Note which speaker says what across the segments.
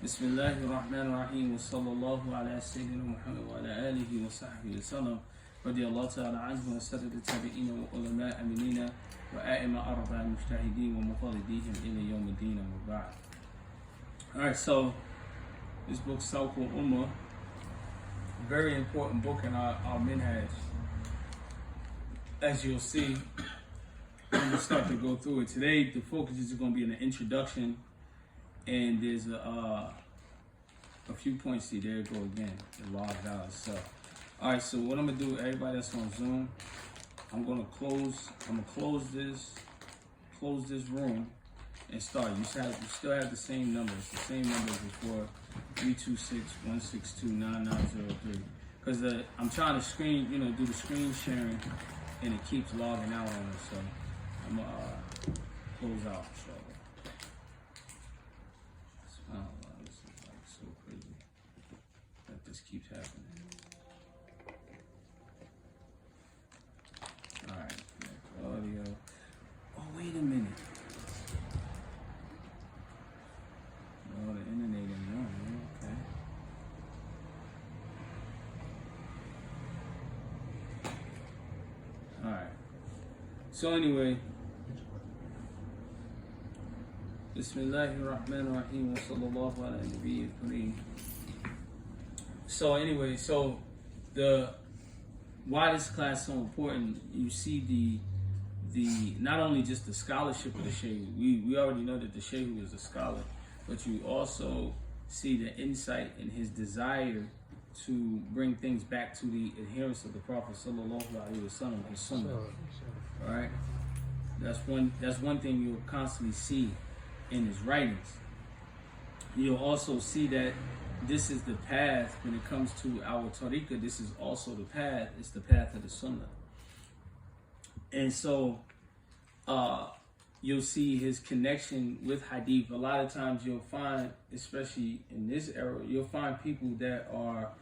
Speaker 1: Bismillahir Rahmanir Rahim. Wa sallallahu ala Sayyidina Muhammad wa ala alihi wa sahbihi wa sallam. Radiyallahu ta'ala anhu wa sadad al-tabi'ina wa ulama aminina wa a'imma arba'a mujtahideen wa muqallidihim ila yawm ad-din wa ba'd. Alright, so this book, Sunnah of Muhammad, very important book in our minhaj. As you'll see, when we start to go through it today, the focus is going to be in the introduction, and there's a few points here. There it go again, the law of God itself. All right, so what I'm gonna do, everybody that's on Zoom, I'm gonna close this room and start. You still have the same numbers, before 326-162-9903. Because I'm trying to do the screen sharing, and it keeps logging out on us. So I'm gonna close out. This is like so crazy that this keeps happening. All right, audio. Oh, wait a minute. Oh, the internet is on. Okay. All right. So anyway. Bismillahir Rahmanir Rahim wa sallallahu ala nabiyyil kareem. So anyway, why this class is so important, you see the not only just the scholarship of the Sheikh, we already know that the Sheikh is a scholar, but you also see the insight in his desire to bring things back to the adherence of the Prophet sallallahu alaihi wasallam and Sunnah. All right, that's one thing you'll constantly see in his writings. You'll also see that this is the path when it comes to our tariqah. This is also the path. It's the path of the Sunnah. And so you'll see his connection with hadith. A lot of times you'll find, especially in this era, you'll find people that are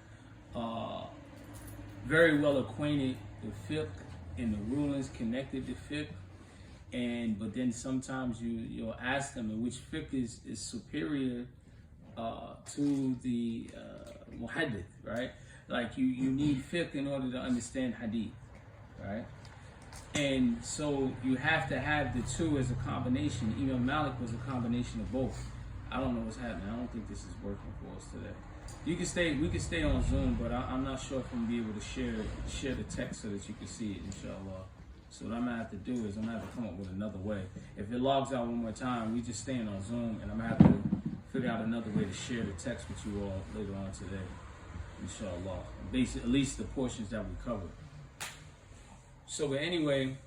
Speaker 1: very well acquainted with fiqh and the rulings connected to fiqh. But then sometimes you'll ask them in which fiqh is superior to the muhaddith, right? Like you need fiqh in order to understand hadith, right? And so you have to have the two as a combination. Imam Malik was a combination of both. I don't know what's happening. I don't think this is working for us today. We can stay on Zoom, but I'm not sure if I'm gonna be able to share the text so that you can see it, inshallah. So what I'm gonna have to do is I'm gonna have to come up with another way. If it logs out one more time, we just staying on Zoom, and I'm gonna have to figure out another way to share the text with you all later on today, inshallah. Basically, at least the portions that we covered. So, but anyway,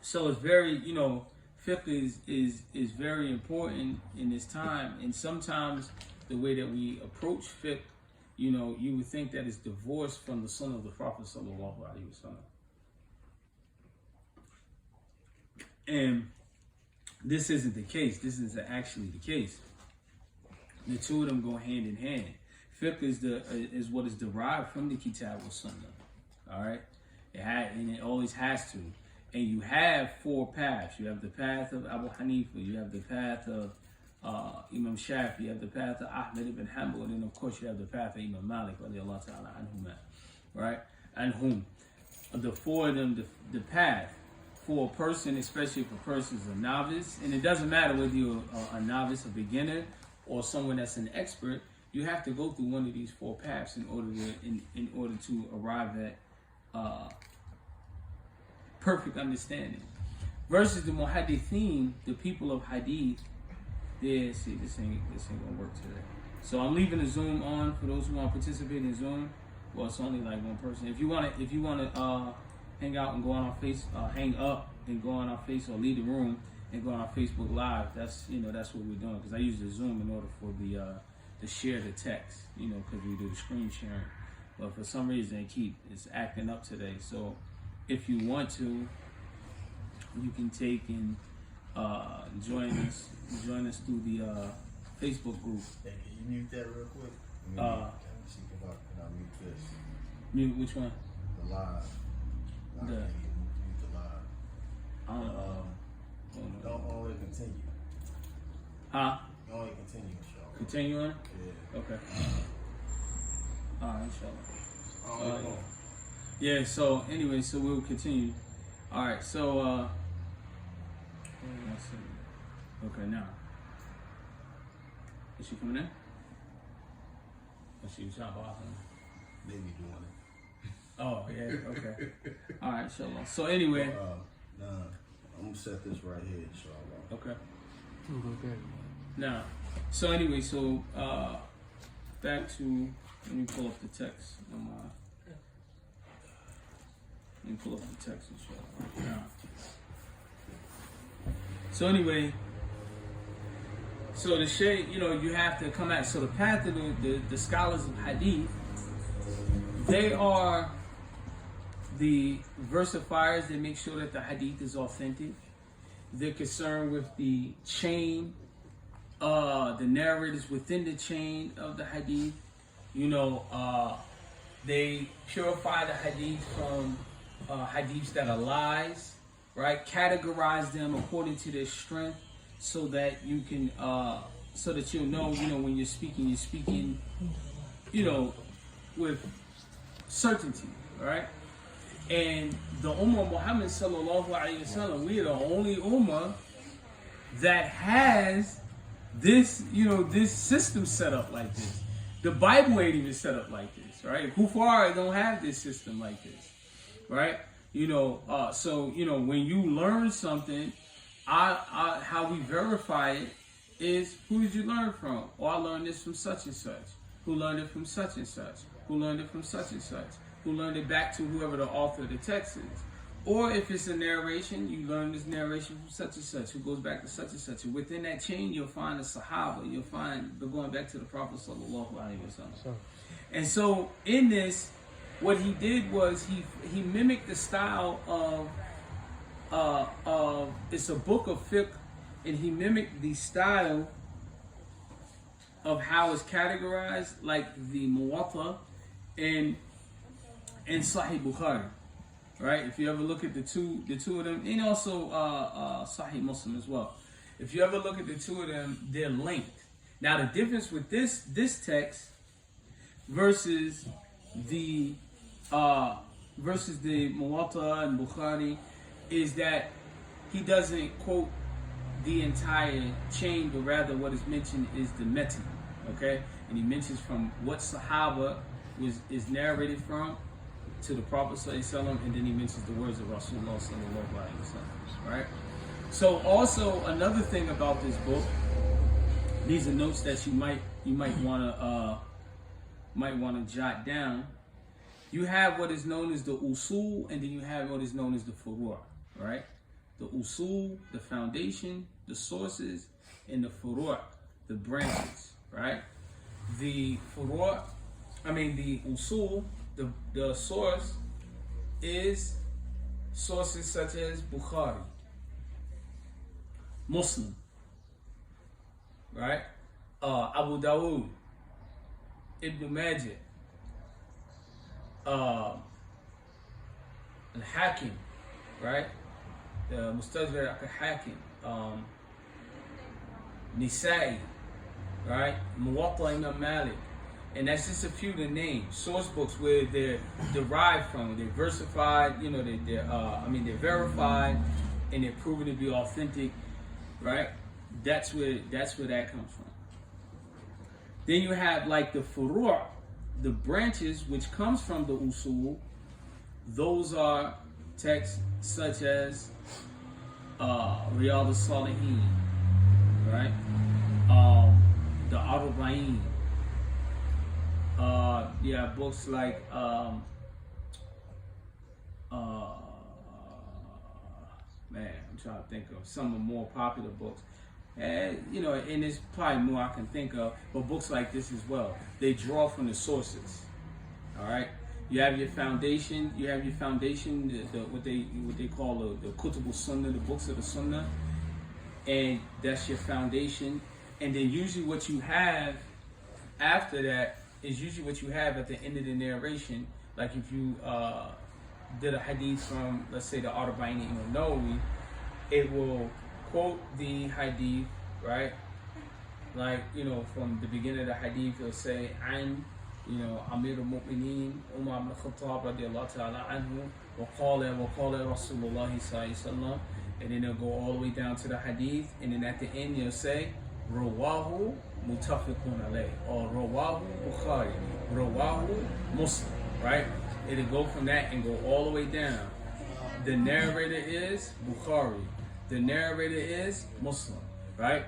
Speaker 1: so it's very, fiqh is very important in this time, and sometimes the way that we approach fiqh, you would think that it's divorced from the Sunnah of the Prophet sallallahu alaihi wasallam. And this isn't the case. This is actually the case. The two of them go hand in hand. Fiqh is what is derived from the Kitab wa Sunnah. All right, and it always has to. And you have four paths. You have the path of Abu Hanifa. You have the path of Imam Shafi. You have the path of Ahmed ibn Hanbal, and then of course you have the path of Imam Malik, radiyallahu ta'ala anhuma. Right, and the four of them, the path. For a person, especially if a person is a novice, and it doesn't matter whether you're a novice, a beginner, or someone that's an expert, you have to go through one of these four paths in order to arrive at perfect understanding. Versus the muhaddithin, the people of hadith, this ain't gonna work today. So I'm leaving the Zoom on for those who want to participate in Zoom. Well, it's only like one person. If you wanna hang out and go on our hang up and go on our face, or leave the room and go on our Facebook Live. That's what we're doing, because I use the Zoom in order for to share the text, because we do the screen sharing. But for some reason it's acting up today. So if you want to, you can take and join us through the Facebook group.
Speaker 2: Hey, can you mute that real quick? Can I mute this?
Speaker 1: Mute which one?
Speaker 2: The live. Mute the live. Don't only continue.
Speaker 1: Huh?
Speaker 2: Don't only continue, inshallah.
Speaker 1: Continue on?
Speaker 2: Yeah.
Speaker 1: Okay. Alright, inshallah.
Speaker 2: Oh,
Speaker 1: Yeah, so anyway, so we'll continue. Alright, so let's see. Okay, now. Is she coming in? Or she was talking about something?
Speaker 2: they be doing it.
Speaker 1: Oh, yeah, okay. Alright, inshallah. So anyway.
Speaker 2: Nah, I'm gonna set this right here, inshallah.
Speaker 1: Okay.
Speaker 3: Okay.
Speaker 1: Now, so anyway, so back to, let me pull up the text. Let me pull up the text and show. Now, so anyway, so the shade, you have to come at. So the path of the scholars of hadith, they are the versifiers. They make sure that the hadith is authentic. They're concerned with the chain, the narrators within the chain of the hadith. They purify the hadith from hadiths that are lies, right? Categorize them according to their strength, so that you can, so that you'll know, when you're speaking, with certainty, right? And the Ummah of Muhammad sallallahu alaihi wasallam, we are the only Ummah that has this, this system set up like this. The Bible ain't even set up like this, right? Kufar don't have this system like this, right? So when you learn something, how we verify it is, who did you learn from? Oh, I learned this from such and such. Who learned it from such and such? Who learned it from such and such? Who learned it back to whoever the author of the text is. Or if it's a narration, you learn this narration from such and such, who goes back to such and such. And within that chain, you'll find the Sahaba. You'll find the going back to the Prophet sallallahu alaihi wasallam. And so in this, what he did was he mimicked the style of it's a book of fiqh, and he mimicked the style of how it's categorized, like the Muwatta and Sahih Bukhari, right? If you ever look at the two of them, and also Sahih Muslim as well. If you ever look at the two of them, they're linked. Now the difference with this text versus the Muwatta and Bukhari is that he doesn't quote the entire chain, but rather what is mentioned is the metin, okay? And he mentions from what Sahaba is narrated from to the Prophet ﷺ, and then he mentions the words of Rasulullah ﷺ, right? So also another thing about this book, these are notes that you might want to jot down. You have what is known as the usul, and then you have what is known as the furu', right? The usul, the foundation, the sources, and the furu', the branches, right? The usul, the source is sources such as Bukhari, Muslim, right? Abu Dawud, Ibn Majah, Al-Hakim, right? The Mustadrak al-Hakim, Nisa'i, right? Muwatta Imam Malik. And that's just a few to name. Source books where they're derived from, they're versified, they're verified, and they're proven to be authentic, right? That's where that comes from. Then you have like the furu', the branches, which comes from the usul. Those are texts such as Riyadh al-Salihin, right? The Arba'in. Books like I'm trying to think of some of the more popular books. And there's probably more I can think of, but books like this as well. They draw from the sources. All right. You have your foundation. What they call the Kutub al-Sunnah, the books of the Sunnah, and that's your foundation. And then usually what you have after that is usually what you have at the end of the narration. Like if you did a hadith from, let's say, the Arba'in Nawawi, it will quote the hadith, right? like, from the beginning of the hadith, it'll say, An, Amir al-Mu'mineen, Umar ibn Khattab, radiallahu ta'ala anhu, wa qala Rasulullah sallallahu alaihi wasallam, and then it'll go all the way down to the hadith, and then at the end, you'll say, Rawahu mutafiqun alayh, or Rawahu Bukhari, Rawahu Muslim, right? It'll go from that and go all the way down. The narrator is Bukhari. The narrator is Muslim, right?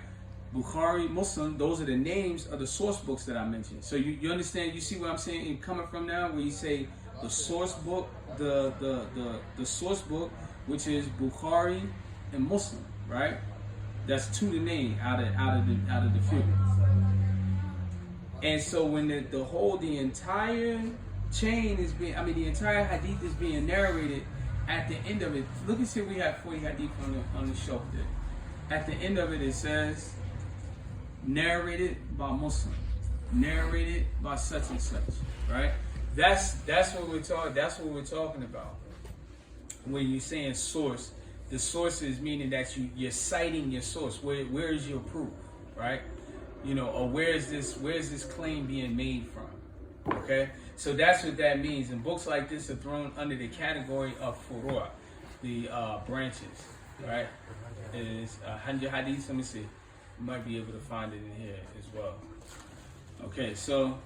Speaker 1: Bukhari, Muslim, those are the names of the source books that I mentioned. So you understand, you see what I'm saying? You're coming from now, where you say the source book, the source book, which is Bukhari and Muslim, right? That's to the name out of the fiqh. And so when the entire chain is being, the entire hadith is being narrated, at the end of it, look and see, we have 40 hadith on the shelf there. At the end of it, it says, narrated by Muslim, narrated by such and such, right? That's what we're talking. That's what we're talking about. When you're saying source, the source is meaning that you're citing your source. Where is your proof, right? Or where's this claim being made from? Okay, so that's what that means. And books like this are thrown under the category of furu', the branches, right? It is 100 hadiths. Let me see. You might be able to find it in here as well. Okay, so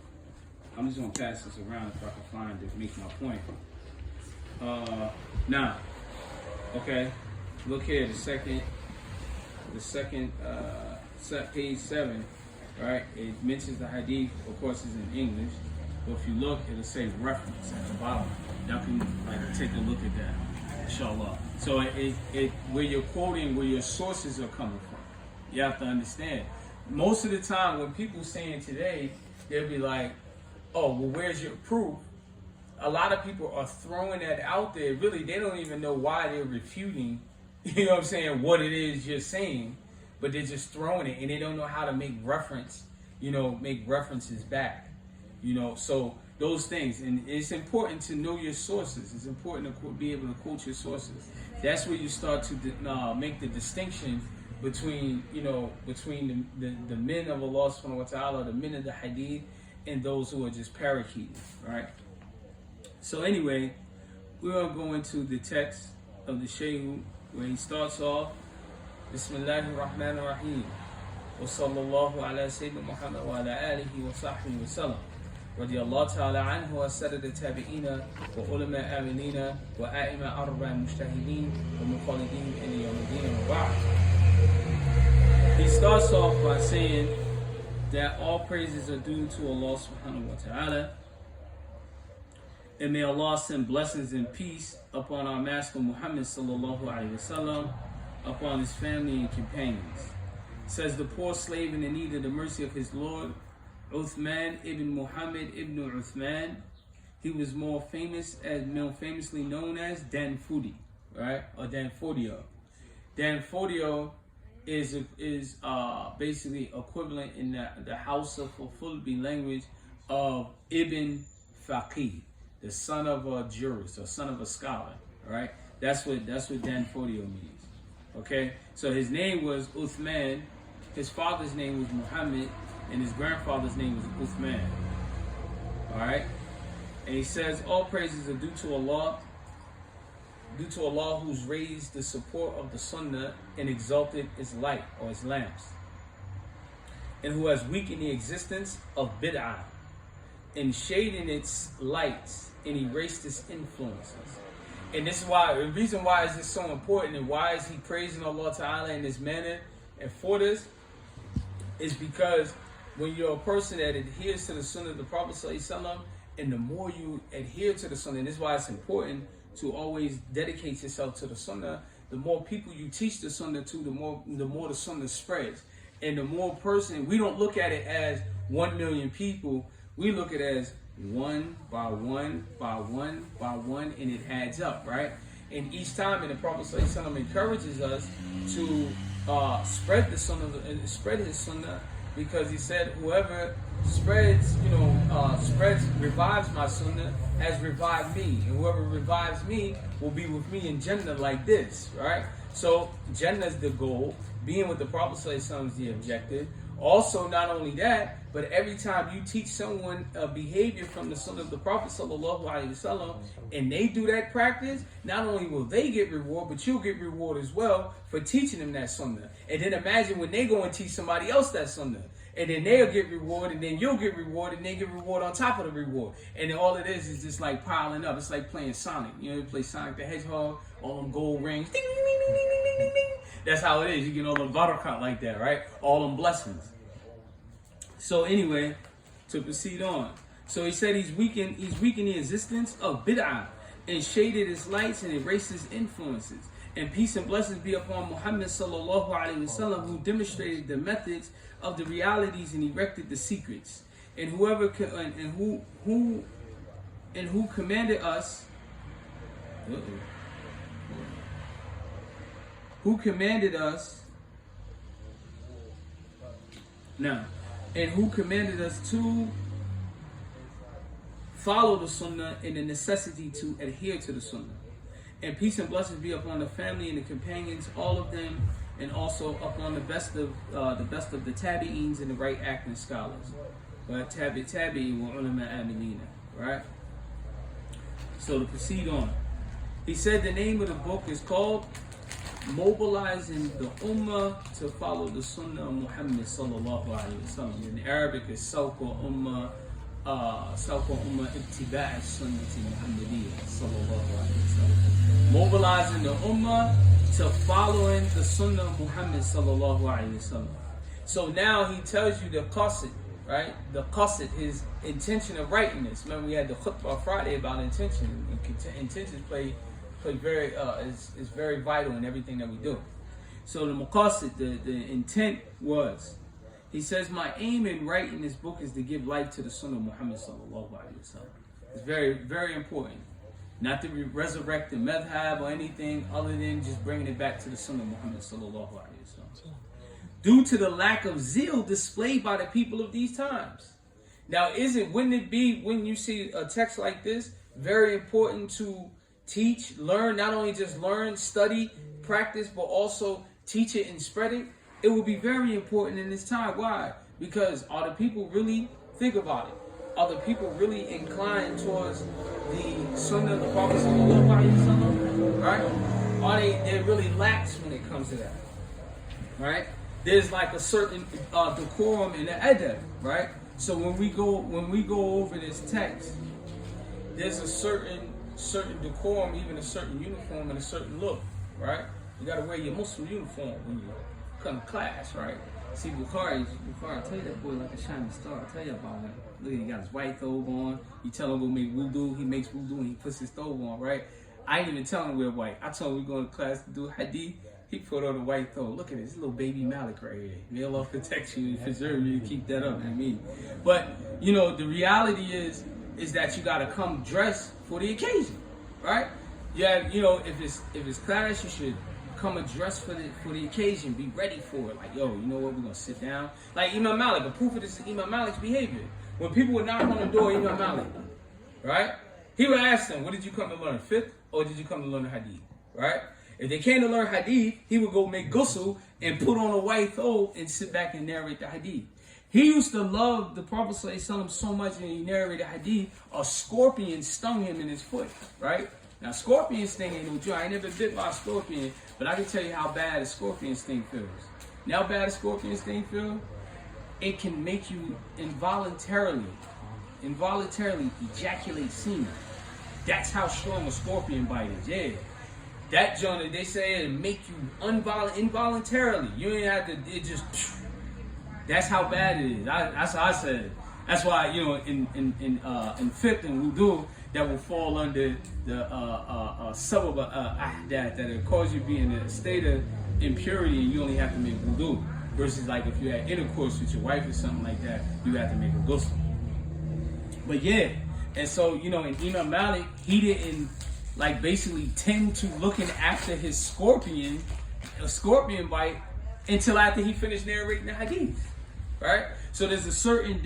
Speaker 1: I'm just gonna pass this around if I can find it, make my point. Now, okay, look here. The second, page 7, right? It mentions the hadith. Of course, it's in English. But if you look, it'll say reference at the bottom. Y'all can take a look at that, inshallah. So it where you're quoting, where your sources are coming from. You have to understand. Most of the time, when people saying today, they'll be like, "Oh, well, where's your proof?" A lot of people are throwing that out there. Really, they don't even know why they're refuting. You know what I'm saying? What it is you're saying, but they're just throwing it, and they don't know how to make reference. Make references back. So those things, and it's important to know your sources. It's important to be able to quote your sources. That's where you start to make the distinction between the men of Allah subhanahu wa ta'ala, the men of the hadith, and those who are just parakeeting, right? So anyway, we're going to go into the text of the Shaykh, where he starts off, Bismillahir Rahmanir Rahim, wa sallallahu ala Sayyidina Muhammad wa ala alihi wa sahbihi wa sallam. Radiallahu ta'ala anhu wa sadat al-tabi'ina wa ulama aminina wa a'ima arba mujtahideen wa muqallideen in yawmiddin wa ba'd. He starts off by saying that all praises are due to Allah subhanahu wa ta'ala, and may Allah send blessings and peace upon our Master Muhammad sallallahu alaihi wasallam, upon his family and companions. Says the poor slave in the need of the mercy of his Lord, Uthman ibn Muhammad ibn Uthman. He was more famously known as Dan Fudi, right? Or Dan Fodio. Dan Fodio is basically equivalent in the House of Fulbi language of Ibn Faqih, the son of a jurist or son of a scholar, right? That's what Dan Fodio means. Okay, so his name was Uthman, his father's name was Muhammad, and his grandfather's name was Uthman. All right, and he says all praises are due to Allah who's raised the support of the Sunnah and exalted its light or its lamps, and who has weakened the existence of bid'ah and shaded its lights and erased its influences. And this is why, the reason why is this so important, and why is he praising Allah Ta'ala in this manner and for this, is because when you're a person that adheres to the Sunnah of the Prophet ﷺ, and the more you adhere to the Sunnah, and this is why it's important to always dedicate yourself to the Sunnah, the more people you teach the Sunnah to, the more the Sunnah spreads. And the more we don't look at it as 1 million people, we look at it as one by one by one by one, and it adds up, right? And each time, and the Prophet ﷺ encourages us to spread the Sunnah, spread his Sunnah, because he said, whoever revives my Sunnah has revived me, and whoever revives me will be with me in Jannah like this, right? So Jannah is the goal, being with the Prophet ﷺ is the objective. Also, not only that, but every time you teach someone a behavior from the Sunnah of the Prophet sallallahu alaihi wasallam, and they do that practice, not only will they get reward, but you'll get reward as well for teaching them that Sunnah. And then imagine when they go and teach somebody else that Sunnah, and then they'll get reward, and then you'll get reward, and they get reward on top of the reward. And then all it is just like piling up. It's like playing Sonic. You know, you play Sonic the Hedgehog, all them gold rings. Ding, ding, ding, ding, ding, ding, ding, ding. That's how it is. You get all the barakat like that, right? All them blessings. So anyway, to proceed on. So he said he's weakened the existence of bid'ah and shaded its lights and erased its influences. And peace and blessings be upon Muhammad sallallahu alaihi wasallam, who demonstrated the methods of the realities and erected the secrets. And who commanded us. Who commanded us now, and who commanded us to follow the Sunnah and the necessity to adhere to the Sunnah. And peace and blessings be upon the family and the companions, all of them, and also upon the best of the tabi'ins and the right acting scholars. Right? Tabi'in wa ulama amilina. Right? So to proceed on. He said the name of the book is called Mobilizing the Ummah to Follow the Sunnah of Muhammad sallallahu alaihi wasallam. In Arabic is Sawqa Ummah Ibtiba' Sunnati Muhammadiyya sallallahu alaihi wasallam. Mobilizing the Ummah to following the Sunnah of Muhammad sallallahu alaihi wasallam. So now he tells you the qasid, right? The qasid, his intention of writing this. Remember we had the khutbah Friday about intention. Intentions play very is very vital in everything that we do. So the maqasid, the intent was, he says, my aim in writing this book is to give life to the Sunnah of Muhammad sallallahu alaihi wasallam. It's very, very important. Not to resurrect the madhab or anything other than just bringing it back to the Sunnah of Muhammad sallallahu alaihi wasallam. Due to the lack of zeal displayed by the people of these times. Now, wouldn't it be, when you see a text like this, very important to teach, learn, not only just learn, study, practice, but also teach it and spread it? It would be very important in this time. Why? Because are the people really, think about it, are the people really inclined towards the Sunnah of the Prophet sallallahu alaihi wasallam? Right? Are they're really lax when it comes to that? Right? There's like a certain decorum in the adab, right? So when we go over this text, there's a certain decorum, even a certain uniform and a certain look, right? You gotta wear your Muslim uniform when you come to class, right? See, Bukhari, I tell you that boy like a shining star. I tell you about him. Look, he got his white thobe on. You tell him go make wudu, he makes wudu and he puts his thobe on, right? I ain't even tell him we're white. I told him we going to class to do hadith. He put on a white thobe. Look at this little baby Malik right here. May Allah protect you and preserve you to keep that up. I mean, but you know, the reality is that you gotta come dressed for the occasion, right? Yeah, you know, if it's class, you should come dressed for the occasion. Be ready for it. Like, yo, you know what? We're gonna sit down. Like Imam Malik. A proof of this is Imam Malik's behavior. When people would knock on the door, Imam Malik, right? He would ask them, "What did you come to learn? Fiqh, or did you come to learn the hadith?" Right? If they came to learn hadith, he would go make ghusl and put on a white thobe and sit back and narrate the hadith. He used to love the Prophet ﷺ so much, and he narrated hadith, a scorpion stung him in his foot, right? Now, scorpion sting ain't no joke. I ain't never bit by a scorpion, but I can tell you how bad a scorpion sting feels. You know how bad a scorpion sting feels? It can make you involuntarily ejaculate semen. That's how strong a scorpion bite is, yeah. That joint, they say it'll make you involuntarily. You ain't have to, it just, that's how bad it is. That's how I said it. That's why, you know, in fiqh and wudu, that will fall under the sabab ahdath, that will cause you to be in a state of impurity and you only have to make wudu. Versus like if you had intercourse with your wife or something like that, you have to make a ghusl. But yeah, and so, you know, in Imam Malik, he didn't like basically tend to looking after his scorpion bite until after he finished narrating the hadith, right? So there's a certain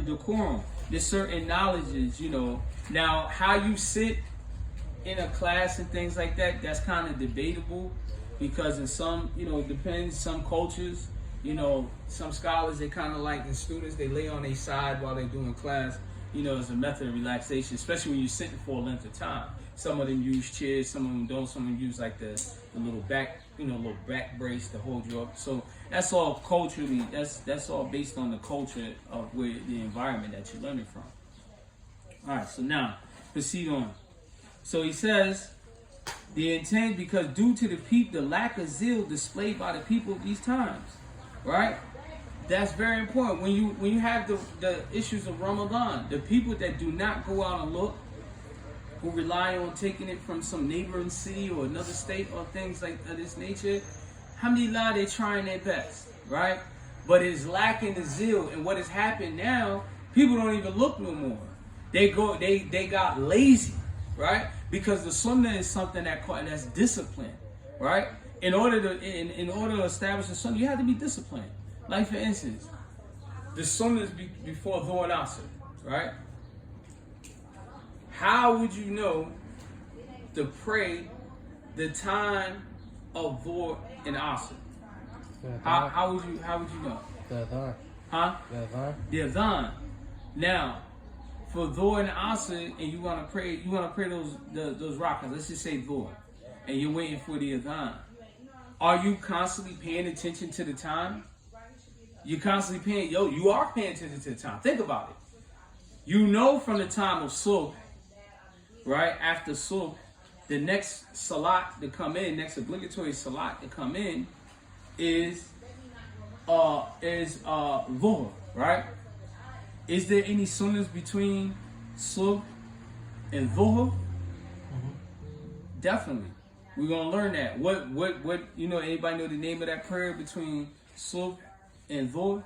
Speaker 1: decorum, there's certain knowledges, you know. Now, how you sit in a class and things like that, that's kind of debatable, because in some, you know, it depends. Some cultures, You know, some scholars, they kind of like, the students, they lay on their side while they're doing class, you know, as a method of relaxation, especially when you're sitting for a length of time. Some of them use chairs, some of them don't. Some of them use like the little back, you know, little back brace to hold you up. So that's all culturally, that's all based on the culture of where the environment that you're learning from. All right, so now proceed on. So he says, the intent, because due to the lack of zeal displayed by the people of these times, right? That's very important. When you have the issues of Ramadan, the people that do not go out and look, who rely on taking it from some neighboring city or another state or things like of this nature, alhamdulillah, they're trying their best, right? But it's lacking the zeal. And what has happened now, people don't even look no more. They got lazy, right? Because the sunnah is something that's discipline, right? In order to establish the sunnah, you have to be disciplined. Like for instance, the sunnah is before Dhuhr and Asr, right? How would you know to pray the time of Dhuhr and Asr? How would you know?
Speaker 3: The adhan.
Speaker 1: Huh?
Speaker 3: The adhan.
Speaker 1: The adhan. Now, for Dhuhr and Asr, and you want to pray those rakahs. Let's just say Dhuhr, and you're waiting for the adhan. Are you constantly paying attention to the time? You're constantly you are paying attention to the time. Think about it. You know from the time of Subh, right? After Subh, the next salat to come in, next obligatory salat to come in is Dhuhr, right? Is there any sunnahs between Subh and Dhuhr? Definitely. We're gonna learn that. What you know, anybody know the name of that prayer between Subh and Dhuhr?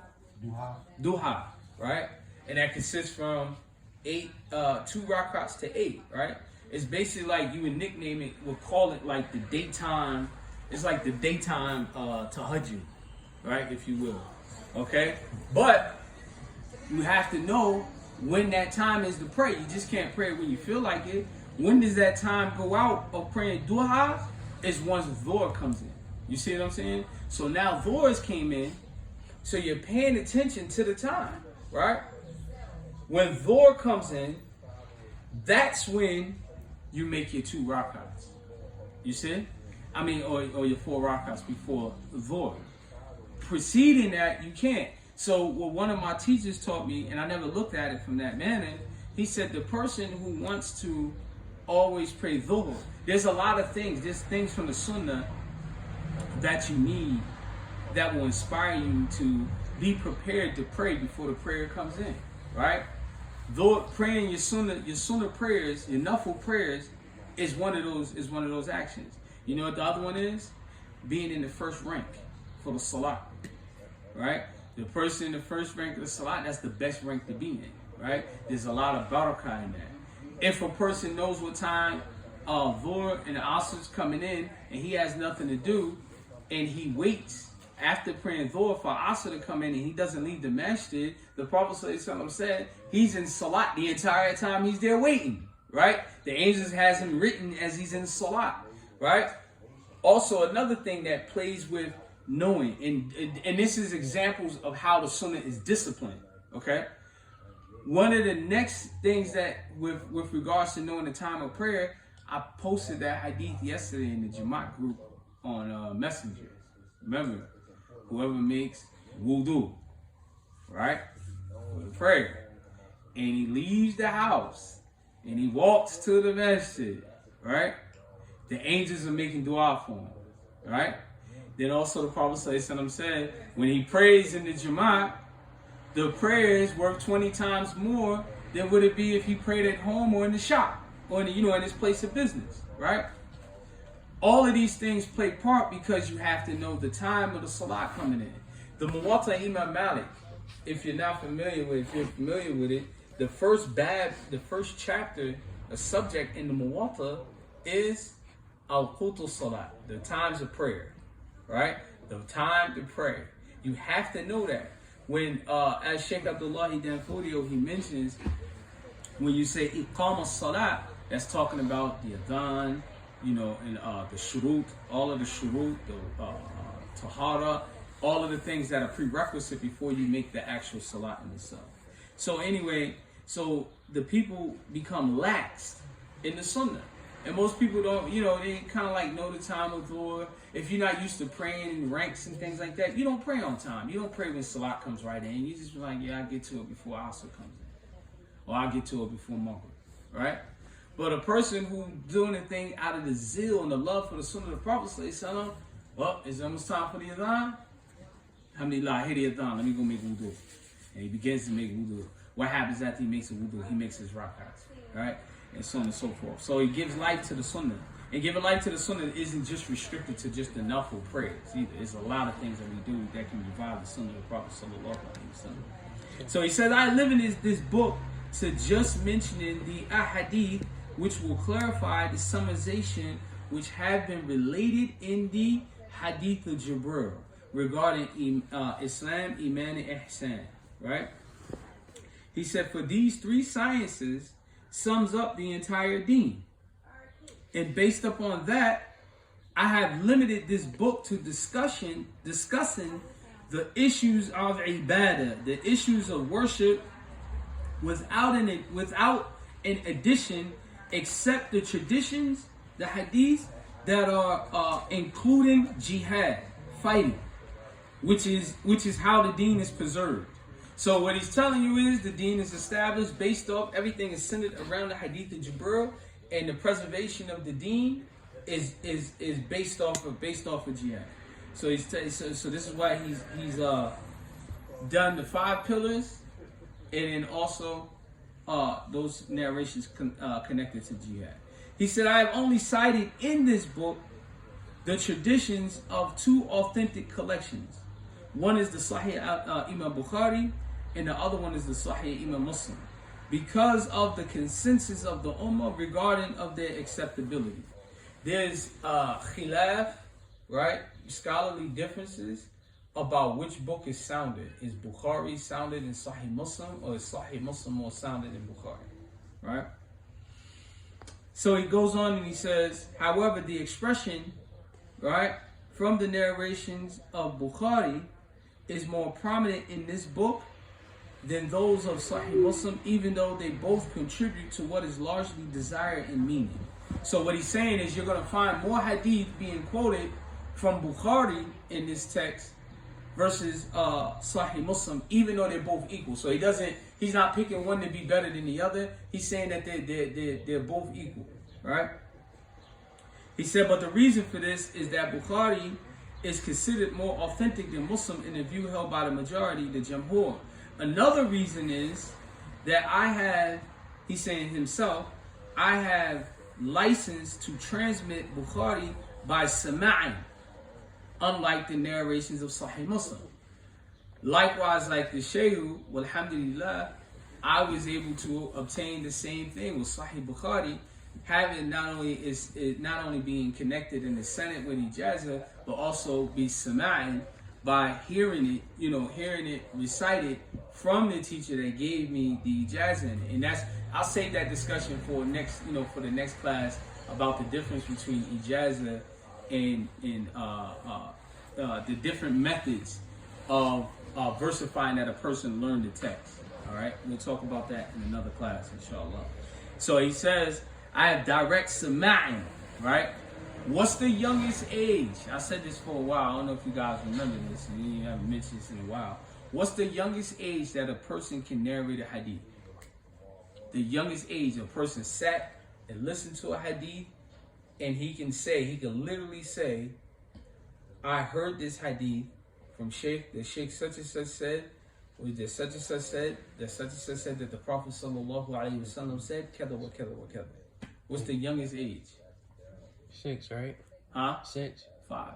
Speaker 1: Duha, right? And that consists from 2 rakats to 8, right? It's basically like you would nickname it, we'll call it like the daytime, it's like the daytime tahajjud, right? If you will. Okay? But you have to know when that time is to pray. You just can't pray when you feel like it. When does that time go out of praying duha? Is once Dhuhr comes in. You see what I'm saying? So now Dhuhr came in, so you're paying attention to the time, right? When Dhuhr comes in, that's when you make your 2 rakats. You see? I mean, or your 4 rakats before Dhuhr. Preceding that, you can't. So what one of my teachers taught me, and I never looked at it from that manner, he said the person who wants to always pray Dhuhr, there's a lot of things, there's things from the sunnah that you need that will inspire you to be prepared to pray before the prayer comes in, right? Though praying your sunnah prayers, your nafil prayers, is one of those actions. You know what the other one is? Being in the first rank for the salat, right? The person in the first rank of the salat, that's the best rank to be in, right? There's a lot of barakah in that. If a person knows what time Dhuhr and Asr is coming in, and he has nothing to do, and he waits after praying Dhuhr for Asr to come in, and he doesn't leave the masjid, the Prophet ﷺ said he's in salat the entire time he's there waiting, right? The angels has him written as he's in salat, right? Also, another thing that plays with knowing, and this is examples of how the sunnah is disciplined, okay? One of the next things that, with regards to knowing the time of prayer, I posted that hadith yesterday in the Jamaat group on Messenger. Remember, whoever makes wudu, right, for the prayer, and he leaves the house, and he walks to the masjid, right, the angels are making dua for him, right? Then also the Prophet ﷺ said, when he prays in the Jamaat, the prayer is worth 20 times more than would it be if he prayed at home or in the shop, or in his place of business, right? All of these things play part because you have to know the time of the salat coming in. The Muwatta Imam Malik, if you're familiar with it, the first chapter, a subject in the Muwatta is Al-Qutul Salat, the times of prayer, right? The time to pray. You have to know that. When, as Sheikh Abdullahi Danfodio, he mentions, when you say Iqama Salat, that's talking about the adhan, and the shurut, all of the shurut, the tahara, all of the things that are prerequisite before you make the actual salat in itself. So anyway, so the people become lax in the sunnah. And most people don't, they kind of like know the time of Dhuhr. If you're not used to praying in ranks and things like that, you don't pray on time. You don't pray when salat comes right in. You just be like, yeah, I'll get to it before Asr comes in. Or I'll get to it before Maghrib, right? But a person who doing the thing out of the zeal and the love for the sunnah of the Prophet, well, it's almost time for the adhan. Alhamdulillah, I hear the adhan. Let me go make wudu. And he begins to make wudu. What happens after he makes a wudu? He makes his rakats, right? And so on and so forth. So he gives life to the sunnah. And giving life to the sunnah isn't just restricted to just the nafil prayers either. There's a lot of things that we do that can revive the sunnah of the Prophet sallallahu alaihi wasallam. So he says, I live in this book to just mentioning the ahadith which will clarify the summarization which have been related in the hadith of Jibril regarding Islam, Iman, and Ihsan, right? He said, for these three sciences sums up the entire deen. And based upon that, I have limited this book to discussing the issues of ibadah, the issues of worship, without an addition, except the traditions, the hadiths that are including jihad, fighting, which is how the deen is preserved. So what he's telling you is the deen is established based off, everything is centered around the hadith of Jibril, and the preservation of the deen is based off of jihad. So so this is why he's done the 5 pillars, and then also those narrations connected to jihad. He said, I have only cited in this book the traditions of 2 authentic collections. One is the Sahih Imam Bukhari, and the other one is the Sahih Imam Muslim, because of the consensus of the Ummah regarding of their acceptability. There's khilaf, right? Scholarly differences about which book is sounded. Is Bukhari sounded in Sahih Muslim, or is Sahih Muslim more sounded in Bukhari, right? So he goes on and he says, however, the expression, right, from the narrations of Bukhari is more prominent in this book than those of Sahih Muslim, even though they both contribute to what is largely desired in meaning. So what he's saying is you're going to find more hadith being quoted from Bukhari in this text versus Sahih Muslim, even though they're both equal. So he's not picking one to be better than the other. He's saying that they're both equal, right? He said, but the reason for this is that Bukhari is considered more authentic than Muslim in the view held by the majority, the Jamhur. Another reason is that he's saying himself, I have license to transmit Bukhari by Sama'in, unlike the narrations of Sahih Muslim. Likewise, like the Shaykh, alhamdulillah, I was able to obtain the same thing with Sahih Bukhari, having not only being connected in the Senate with ijazah, but also be Sama'in by hearing it recited from the teacher that gave me the ijazah. And I'll save that discussion for the next class about the difference between ijazah and the different methods of versifying that a person learned the text. All right, we'll talk about that in another class, inshallah. So he says, I have direct sama'in, right? What's the youngest age? I said this for a while. I don't know if you guys remember this, and you haven't mentioned this in a while. What's the youngest age that a person can narrate a hadith? The youngest age a person sat and listened to a hadith, and he can literally say, I heard this hadith from the Sheikh such and such said, or the such and such said, that such and such said that the Prophet sallallahu alaihi wasallam said, kada wa kada wa kada. What's the youngest age?
Speaker 3: 6, right?
Speaker 1: Huh?
Speaker 3: 6.
Speaker 1: 5.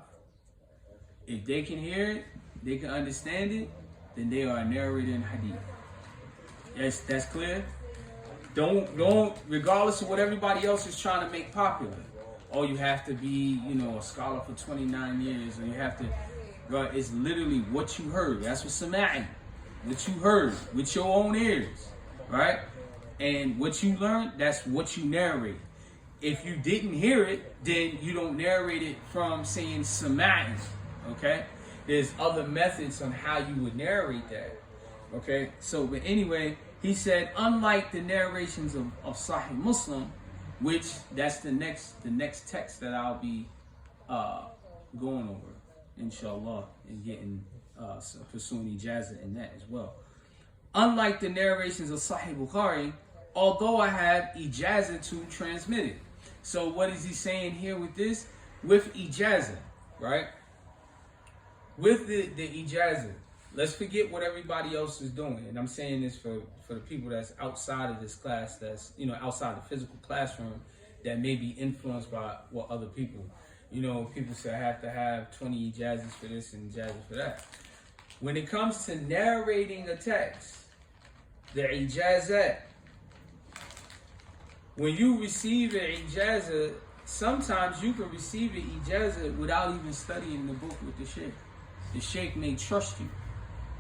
Speaker 1: If they can hear it, they can understand it, then they are a narrator in hadith. That's clear? Don't, regardless of what everybody else is trying to make popular. Oh, you have to be, a scholar for 29 years, or you have to, bro, it's literally what you heard. That's what sama'in, what you heard with your own ears, right? And what you learned, that's what you narrate. If you didn't hear it, then you don't narrate it from saying sama'in, okay? there's other methods on how you would narrate that. Okay, so but anyway, he said, unlike the narrations of Sahih Muslim, which that's the next text that I'll be going over, inshallah, and getting pursuing ijazah in that as well. Unlike the narrations of Sahih Bukhari, although I have ijazah to transmit it. So what is he saying here with this? With ijazah, right? With the ijazah, let's forget what everybody else is doing. And I'm saying this for the people that's outside of this class, that's, outside the physical classroom, that may be influenced by what other people, people say I have to have 20 ijazahs for this and ijazahs for that. When it comes to narrating a text, the ijazah, when you receive an ijazah, sometimes you can receive an ijazah without even studying the book with the sheikh. The sheikh may trust you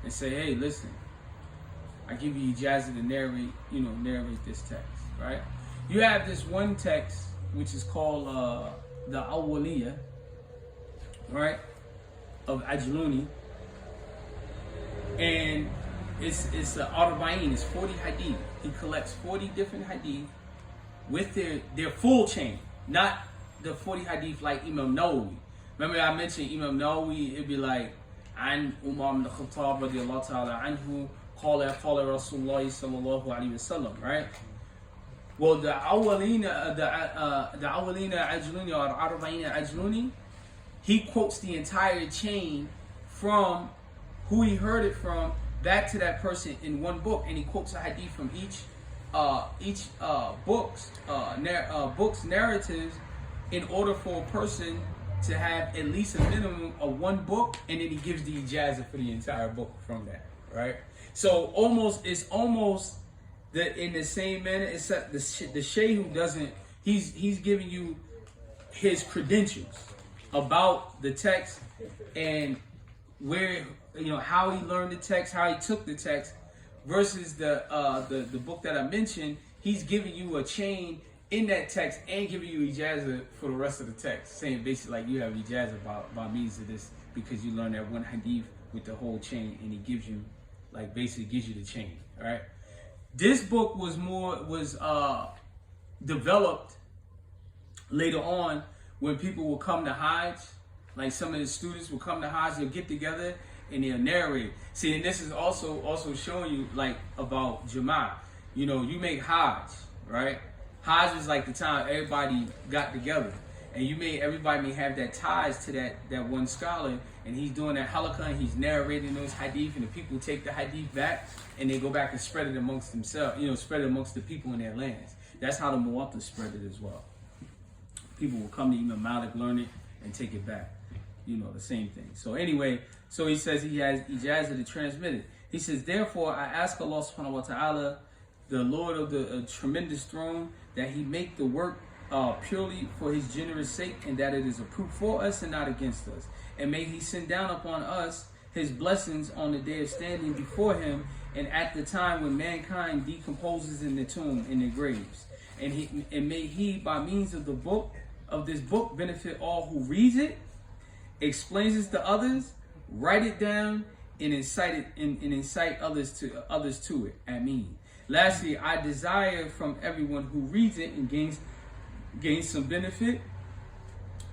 Speaker 1: and say, hey, listen, I give you ijazah to narrate this text, right? You have this one text, which is called the Awwaliyah, right, of Ajluni, and it's Arba'in, it's 40 hadith. He collects 40 different hadith with their full chain, not the 40 hadith like Imam Nawawi. Remember I mentioned Imam Nawawi, it'd be like, عن Umar ibn Khattab radiyallahu ta'ala anhu, قال رسول الله صلى الله عليه وسلم, right? Well, the Awwalina Ajluni or Arba'ina Ajluni, he quotes the entire chain from who he heard it from back to that person in one book, and he quotes a hadith from each book's narratives in order for a person to have at least a minimum of one book, and then he gives the ijazah for the entire book from that, right? So it's almost in the same manner, except the sheikh who doesn't, he's giving you his credentials about the text and where, how he learned the text, how he took the text, versus the book that I mentioned. He's giving you a chain in that text and giving you ijazah for the rest of the text, saying basically like you have ijazah by means of this because you learned that one hadith with the whole chain, and he gives you, like, basically gives you the chain. All right. This book was developed later on when people will come to Hajj. Like some of the students will come to Hajj, they'll get together and they'll narrate. See, and this is also showing you like about Jama'ah. You make Hajj, right? Hajj is like the time everybody got together, and everybody may have that ties to that one scholar, and he's doing that halakha and he's narrating those hadith, and the people take the hadith back and they go back and spread it amongst themselves, spread it amongst the people in their lands. That's how the Muwatta spread it as well. People will come to Imam Malik, learn it, and take it back. The same thing. So anyway, so he says he has ijazah to transmit it. He says, therefore, I ask Allah subhanahu wa ta'ala, the Lord of the tremendous throne, that he make the work purely for his generous sake, and that it is approved for us and not against us. And may he send down upon us his blessings on the day of standing before him, and at the time when mankind decomposes in the tomb, in their graves. And may he, by means of this book, benefit all who reads it, explains it to others, write it down, and incite others to it. Ameen. Lastly, I desire from everyone who reads it and gains some benefit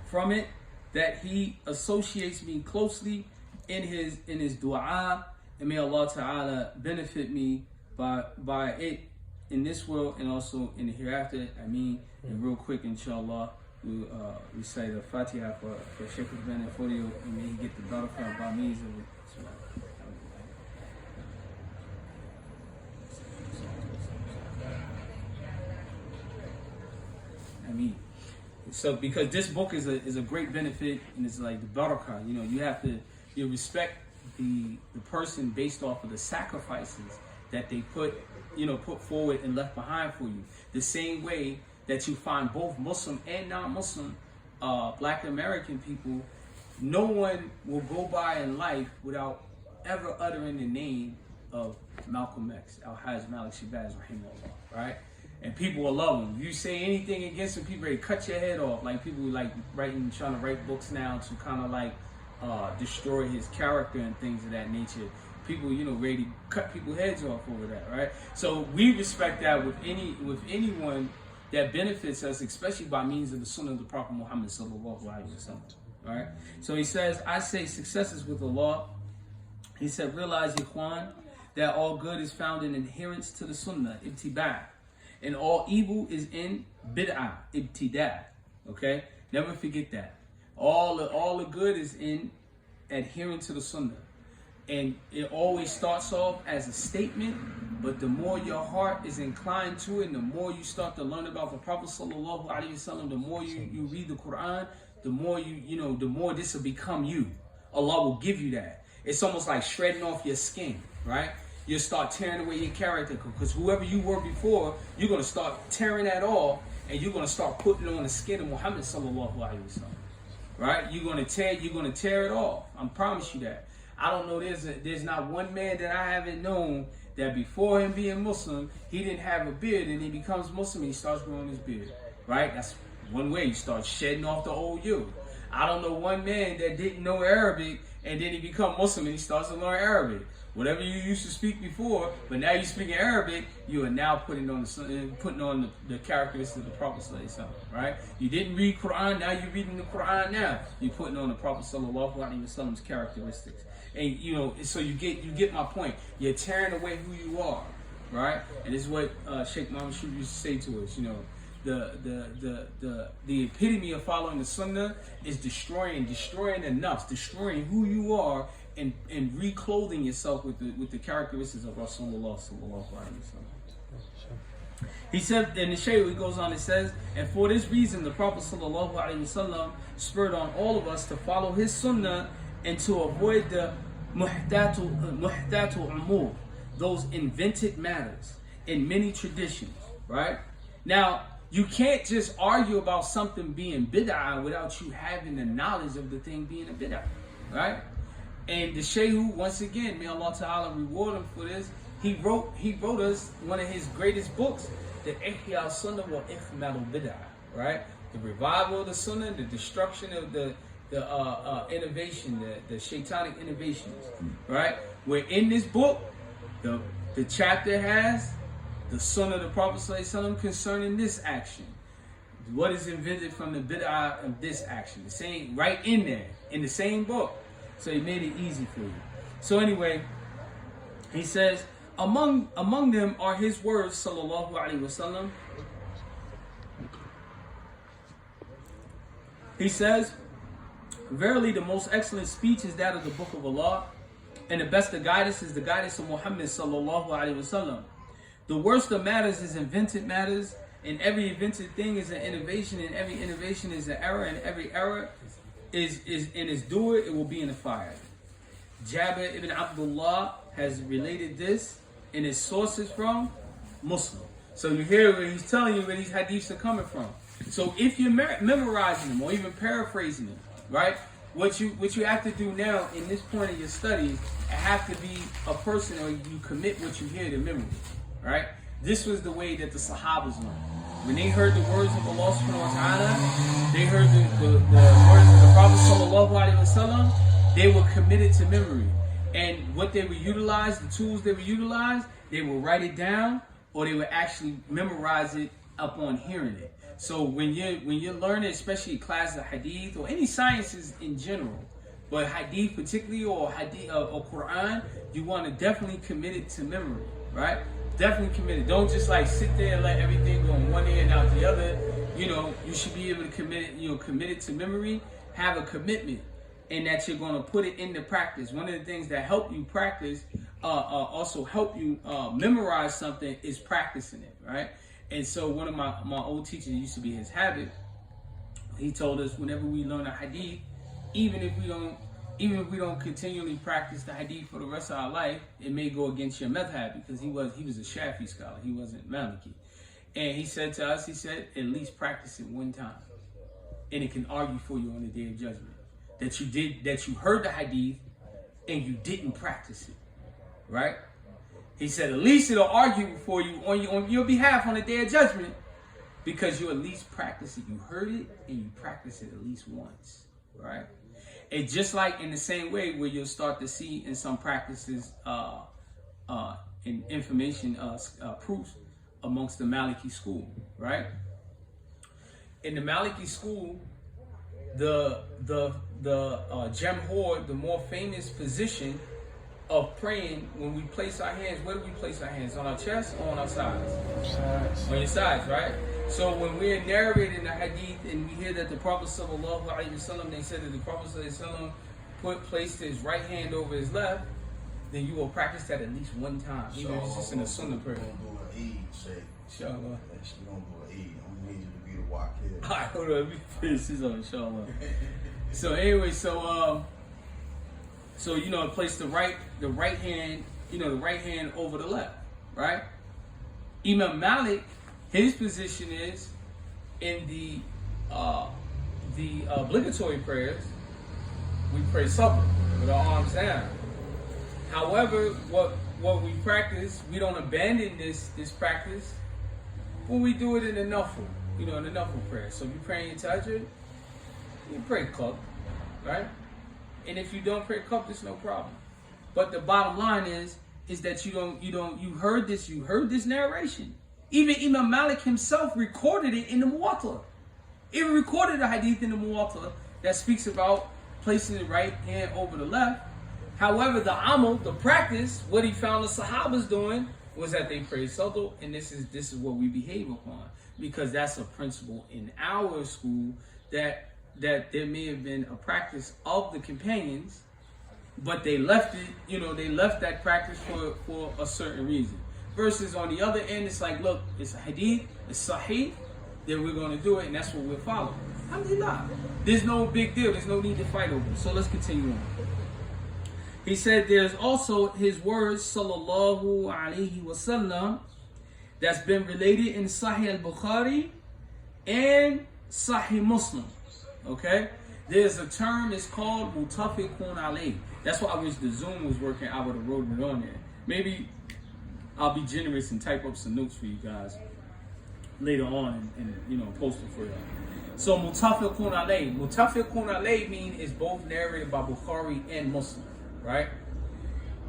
Speaker 1: from it, that he associates me closely in his dua, and may Allah Ta'ala benefit me by it in this world and also in the hereafter. Ameen. And real quick, inshallah, we'll recite the Fatiha for Sheikh al-Bani Fodio, and may he get the barakah by means of it. So because this book is a great benefit, and it's like the barakah, you respect the person based off of the sacrifices that they put forward and left behind for you. The same way that you find both Muslim and non-Muslim Black American people, no one will go by in life without ever uttering the name of Malcolm X, Al-Hajj Malik Shabazz, rahimahullah, right? And people will love him. You say anything against him, people ready to cut your head off. Like people trying to write books now to kind of like destroy his character and things of that nature. People, ready to cut people's heads off over that, right? So we respect that with anyone that benefits us, especially by means of the Sunnah of the Prophet Muhammad sallallahu alaihi wasallam. Right? So he says, I say success is with Allah. He said, realize, Ikhwan, that all good is found in adherence to the Sunnah, ibtiba', and all evil is in bid'ah, ibtida'. Okay? Never forget that. All the good is in adhering to the Sunnah. And it always starts off as a statement, but the more your heart is inclined to it, and the more you start to learn about the Prophet sallallahu alaihi wasallam, the more you read the Quran, the more the more this will become you. Allah will give you that. It's almost like shredding off your skin, right? You'll start tearing away your character, because whoever you were before, you're going to start tearing that off, and you're going to start putting on the skin of Muhammad sallallahu alaihi wasallam, right? You're going to tear it off. I promise you that. I don't know, there's not one man that I haven't known that before him being Muslim, he didn't have a beard, and he becomes Muslim and he starts growing his beard, right? That's one way. You start shedding off the old you. I don't know one man that didn't know Arabic and then he become Muslim and he starts to learn Arabic. Whatever you used to speak before, but now you're speaking Arabic, you are now putting on the characteristics of the Prophet sallallahu alaihi wasallam, right? You didn't read Quran, now you're reading the Quran now. You're putting on the Prophet sallallahu alaihi wasallam's characteristics. And so you get my point. You're tearing away who you are, right? And this is what Sheikh Muhammad used to say to us, the epitome of following the Sunnah is destroying the nafs, destroying who you are, and reclothing yourself with the characteristics of Rasulullah sallallahu alaihi wasallam. He said, in the Shaykh, he goes on, it says, and for this reason, the Prophet sallallahu alaihi wasallam spurred on all of us to follow his Sunnah and to avoid the muhdatul umur, those invented matters in many traditions, right? Now, you can't just argue about something being bid'ah without you having the knowledge of the thing being a bid'ah, right? And the Shaykh, once again, may Allah Ta'ala reward him for this, he wrote us one of his greatest books, the Ihya Sunnah wa Ikhmal Bid'ah, right? The revival of the Sunnah, the destruction of the innovation, the shaitanic innovations, right? Where in this book, the chapter has the Sunnah of the Prophet ﷺ concerning this action. What is invented from the bid'ah of this action? The same, right in there, in the same book. So he made it easy for you. So anyway, he says, among them are his words, sallallahu alaihi wasallam. He says, verily the most excellent speech is that of the book of Allah, and the best of guidance is the guidance of Muhammad sallallahu alaihi wasallam. The worst of matters is invented matters, and every invented thing is an innovation, and every innovation is an error, and every error is in its doer, it will be in the fire. Jabir ibn Abdullah has related this in his sources from Muslim. So you hear where he's telling you where these hadiths are coming from. So if you're memorizing them or even paraphrasing them, right? What you have to do now in this point of your studies, it have to be a person, or you commit what you hear to memory, right? This was the way that the Sahabas learned. When they heard the words of Allah subhanahu wa ta'ala, they heard the words of the Prophet sallallahu alaihi wasallam, they were committed to memory. And what they would utilize, the tools they would utilize, they would write it down, or they would actually memorize it upon hearing it. So when you're learning, especially class of hadith or any sciences in general, but hadith particularly, or hadith or Quran, you want to definitely commit it to memory, right? Definitely committed. Don't just like sit there and let everything go in one ear and out the other. You should be able to commit it to memory. Have a commitment, and that you're going to put it into practice. One of the things that help you practice, also help you memorize something, is practicing it, right? And so one of my old teachers, used to be his habit, he told us whenever we learn a hadith, even if we don't continually practice the hadith for the rest of our life, it may go against your madhab, because he was a Shafi scholar, he wasn't Maliki. And he said to us, at least practice it one time, and it can argue for you on the day of judgment that you heard the hadith and you didn't practice it, right? He said, at least it'll argue for you on your behalf on the day of judgment, because you at least practice it. You heard it and you practice it at least once, right? It's just like in the same way where you'll start to see in some practices in information proofs amongst the Maliki school, right? In the Maliki school, the Jamhur, the more famous position of praying, when we place our hands, where do we place our hands? On our chest or on our sides? On your sides, right? So when we're narrating the hadith and we hear that the Prophet sallallahu alaihi wasallam, they said that the Prophet sallallahu alaihi wasallam placed his right hand over his left, then you will practice that at least one time, even if it's just in a sunnah prayer.
Speaker 2: We're going to do an Eid shake.
Speaker 1: Inshallah.
Speaker 2: We're going to do an Eid. I'm going to need you to be the walk here.
Speaker 1: Alright, hold on, let me finish this up, inshallah. So anyway, so you know, place the right hand, the right hand over the left, right? Imam Malik, his position is in the obligatory prayers, we pray sabr with our arms down. However, what we practice, we don't abandon this practice when we do it in the nafil, in the nafil prayer. So if you're praying your tahajjud, you pray qab, right? And if you don't pray qab, there's no problem. But the bottom line is that you heard this narration. Even Imam Malik himself recorded it in the Muwatta. Even recorded a hadith in the Muwatta that speaks about placing the right hand over the left. However, the amal, the practice, what he found the Sahabas doing was that they prayed Sadr, and this is what we behave upon, because that's a principle in our school that there may have been a practice of the companions, but they left it, they left that practice for a certain reason. Versus on the other end, it's like, look, it's a hadith, it's sahih, then we're going to do it, and that's what we'll follow. Alhamdulillah. There's no big deal. There's no need to fight over it. So let's continue on. He said there's also his words, sallallahu alaihi wasallam, that's been related in Sahih al-Bukhari and Sahih Muslim. Okay? There's a term, it's called mutafiqun alayh. That's why I wish the Zoom was working. I would have wrote it on there. Maybe I'll be generous and type up some notes for you guys later on and post it for you. So mutafiqun alayh. Mutafiqun alayh means is both narrated by Bukhari and Muslim, right?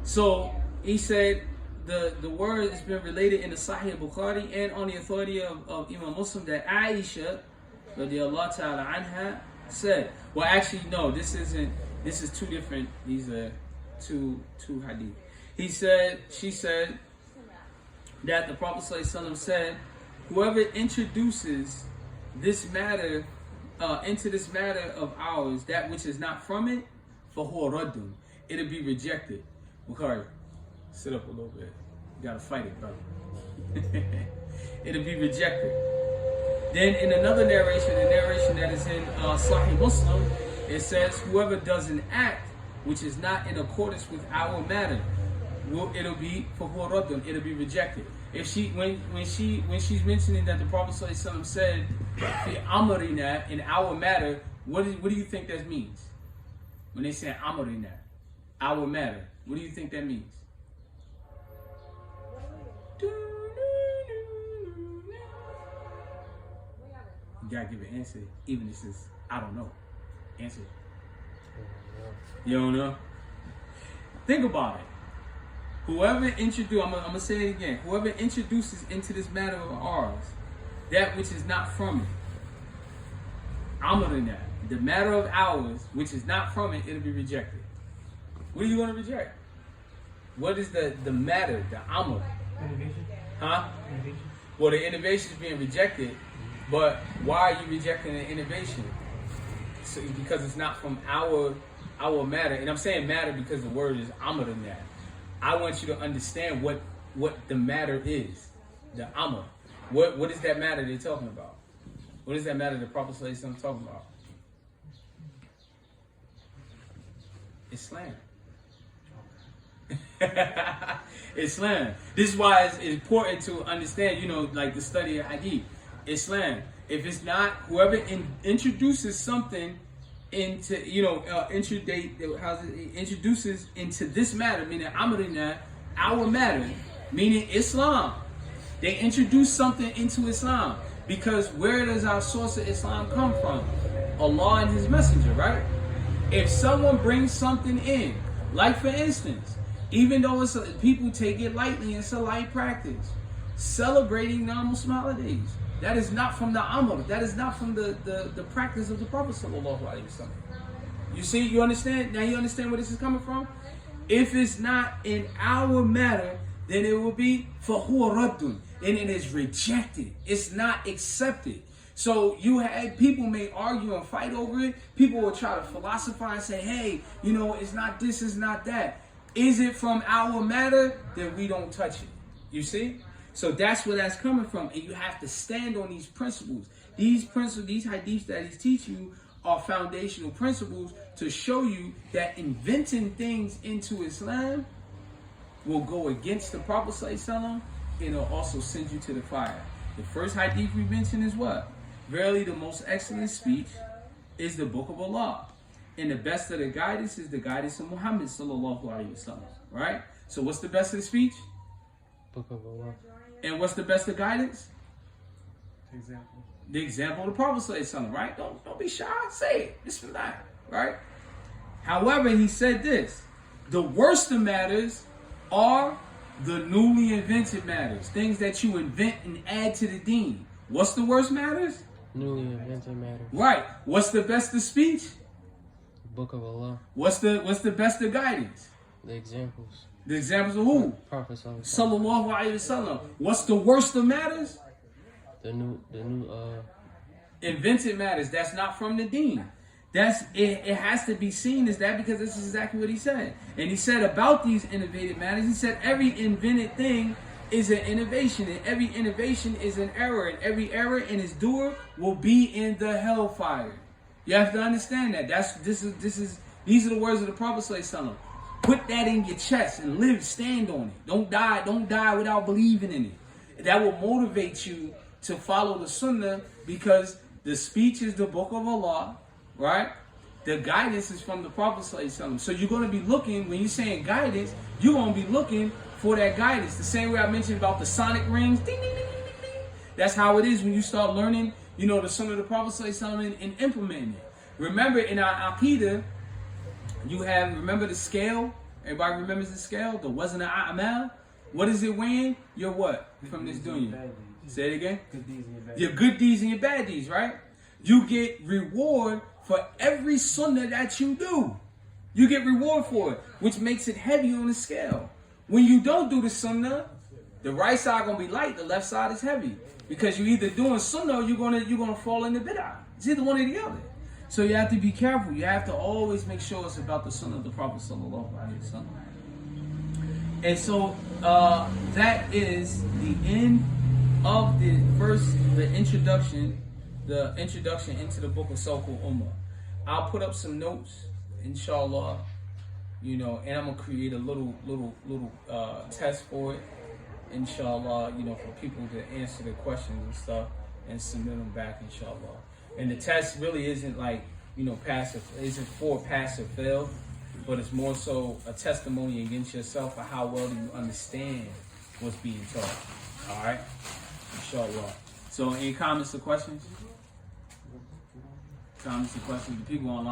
Speaker 1: So he said the word has been related in the Sahih Bukhari and on the authority of Imam Muslim that Aisha radiallahu ta'ala anha said. Well, actually, no, this is two different, these are two hadith. She said that the Prophet ﷺ said, whoever introduces this matter into this matter of ours, that which is not from it, فَهُوَ رَدٌّ, it'll be rejected. Bukhari, sit up a little bit. You gotta fight it, brother. It'll be rejected. Then in another narration, the narration that is in Sahih Muslim, it says, whoever does an act which is not in accordance with our matter, it'll be فَهُوَ رَدٌّ, it'll be rejected. If when she's mentioning that the Prophet ﷺ said Amarina in our matter, what do you think that means? When they say Amarina, our matter, what do you think that means? You gotta give an answer, even if it's I don't know. Answer. You don't know? Think about it. Whoever introduces, I'm gonna say it again. Whoever introduces into this matter of ours that which is not from it, Amarina, the matter of ours which is not from it, it'll be rejected. What are you gonna reject? What is the matter, the Amar?
Speaker 3: Innovation.
Speaker 1: Huh?
Speaker 3: Innovation.
Speaker 1: Well, the innovation is being rejected, but why are you rejecting the innovation? So, because it's not from our matter, and I'm saying matter because the word is Amarina. I want you to understand what the matter is, the Amr. What is that matter they're talking about? What is that matter the Prophet ﷺ talking about? Islam. Islam. This is why it's important to understand, like the study of hadith. Islam. If it's not, whoever introduces something into, introduces into this matter, meaning Amarina, our matter, meaning Islam. They introduce something into Islam. Because where does our source of Islam come from? Allah and His Messenger, right? If someone brings something in, like for instance, even though people take it lightly, it's a light practice. Celebrating non-Muslim holidays. That is not from the Amr. That is not from the practice of the Prophet sallallahu alaihi wasallam. You see, you understand? Now you understand where this is coming from? If it's not in our matter, then it will be fahuwa raddun, and it is rejected. It's not accepted. So you had people may argue and fight over it. People will try to philosophize and say, hey, you know, it's not this, it's not that. Is it from our matter? Then we don't touch it. You see? So that's where that's coming from. And you have to stand on these principles. These principles, these hadiths that he's teaching you are foundational principles to show you that inventing things into Islam will go against the Prophet ﷺ, and it'll also send you to the fire. The first hadith we mentioned is what? Verily the most excellent speech is the book of Allah. And the best of the guidance is the guidance of Muhammad sallallahu alaihi wasallam. Right? So what's the best of the speech?
Speaker 3: Book of Allah.
Speaker 1: And what's the best of guidance?
Speaker 2: Example.
Speaker 1: The example of the Prophet sallallahu alaihi wasallam, right? Don't be shy, say it. Bismillah. Right? However, he said this: the worst of matters are the newly invented matters, things that you invent and add to the deen. What's the worst matters?
Speaker 3: Newly invented matters.
Speaker 1: Right. What's the best of speech?
Speaker 3: Book of Allah.
Speaker 1: What's the best of guidance?
Speaker 3: The examples.
Speaker 1: The examples of who?
Speaker 3: Prophet
Speaker 1: Sallallahu alaihi wasallam. What's the worst of matters?
Speaker 3: The new
Speaker 1: Invented matters. That's not from the deen. That's it has to be seen as that, because this is exactly what he said. And he said about these innovative matters, he said every invented thing is an innovation, and every innovation is an error, and every error in its doer will be in the hellfire. You have to understand that. These are the words of the Prophet sallallahu alaihi wasallam. Put that in your chest and live, stand on it. Don't die without believing in it. That will motivate you to follow the Sunnah, because the speech is the book of Allah, right? The guidance is from the Prophet sallallahu alaihi wasallam. So you're going to be looking, when you're saying guidance, you're going to be looking for that guidance. The same way I mentioned about the sonic rings. Ding, ding, ding, ding, ding, ding. That's how it is when you start learning, you know, the Sunnah of the Prophet sallallahu alaihi wasallam and implementing it. Remember, in our Aqidah, remember the scale? Everybody remembers the scale? The wazn al-a'mal? What is it weighing? Your what? From this dunya. Say it again.
Speaker 2: Good deeds and your bad
Speaker 1: Your good deeds and your bad deeds, right? You get reward for every sunnah that you do. You get reward for it, which makes it heavy on the scale. When you don't do the sunnah, the right side gonna be light, the left side is heavy, because you're either doing sunnah or you're gonna fall into bid'ah. It's either one or the other. So you have to be careful. You have to always make sure it's about the Sunnah of the Prophet sallallahu alaihi wasallam. And so that is the end of the introduction into the book of Sunnah of Ummah. I'll put up some notes, inshallah, you know, and I'm gonna create a little test for it, inshallah, you know, for people to answer the questions and stuff and submit them back, inshallah. And the test really isn't like, you know, isn't for pass or fail, but it's more so a testimony against yourself for how well do you understand what's being taught. All right? Inshallah. So any comments or questions? Comments or questions? The people online.